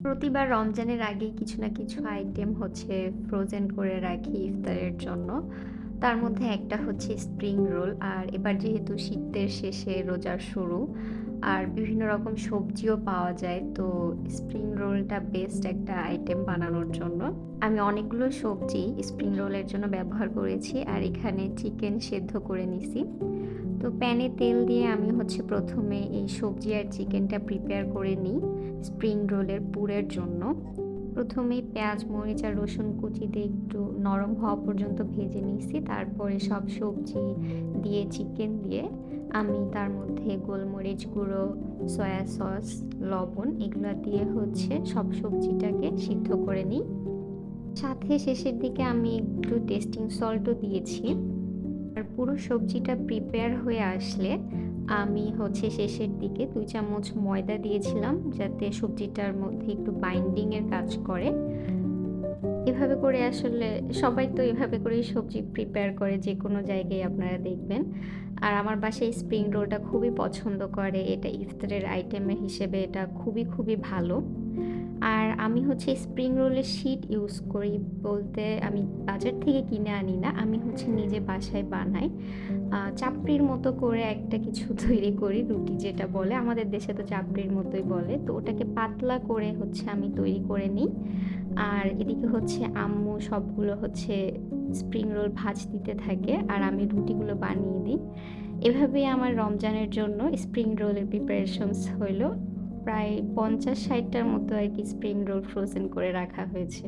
প্রতিবার রমজানের আগেই কিছু না কিছু আইটেম হচ্ছে ফ্রোজেন করে রাখি ইফতারের জন্য। তার মধ্যে একটা হচ্ছে স্প্রিং রোল। আর এবার যেহেতু শীতের শেষে রোজার শুরু আর বিভিন্ন রকম সবজিও পাওয়া যায়, তো স্প্রিং রোলটা বেস্ট একটা আইটেম বানানোর জন্য। আমি অনেকগুলো সবজি স্প্রিং রোলের জন্য ব্যবহার করেছি আর এখানে চিকেন সেদ্ধ করে নিছি। তো প্যানে তেল দিয়ে আমি হচ্ছে প্রথমে এই সবজি আর চিকেনটা প্রিপেয়ার করে নিই স্প্রিং রোলের পুরের জন্য। প্রথমেই পেঁয়াজ, মরিচ আর রসুন কুচি দিয়ে একটু নরম হওয়া পর্যন্ত ভেজে নিয়েছি। তারপরে সব সবজি দিয়ে চিকেন দিয়ে আমি তার মধ্যে গোলমরিচ গুঁড়ো, সয়া সস, লবণ এগুলো দিয়ে হচ্ছে সব সবজিটাকে সিদ্ধ করে নিই। সাথে শেষের দিকে আমি একটু টেস্টিং সল্টও দিয়েছি। আর পুরো সবজিটা প্রিপেয়ার হয়ে আসলে আমি হচ্ছে শেষের দিকে ২ চামচ ময়দা দিয়েছিলাম যাতে সবজিটার মধ্যে একটু বাইন্ডিং এর কাজ করে। এভাবে করে আসলে সবাই তো এভাবে করেই সবজি প্রিপেয়ার করে যেকোনো জায়গায় আপনারা দেখবেন। আর আমার বাসায় স্প্রিং রোলটা খুবই পছন্দ করে। এটা ইফতারের আইটেমের হিসেবে এটা খুবই ভালো। আর আমি হচ্ছে স্প্রিং রোলের শিট ইউজ করি বলতে আমি বাজার থেকে কিনে আনি না। আমি হচ্ছে নিজে বাসায় বানাই। চাপড়ির মতো করে একটা কিছু তৈরি করি, রুটি যেটা বলে। আমাদের দেশে তো চাপড়ির মতোই বলে। তো ওটাকে পাতলা করে হচ্ছে আমি তৈরি করে নিই। আর এদিকে হচ্ছে আম্মু সবগুলো হচ্ছে স্প্রিং রোল ভাজ দিতে থাকে আর আমি রুটিগুলো বানিয়ে দিই। এভাবেই আমার রমজানের জন্য স্প্রিং রোলের প্রিপারেশনস হইল। প্রায় ৫০-৬০ টার মতো আরকি স্প্রিং রোল ফ্রোজেন করে রাখা হয়েছে।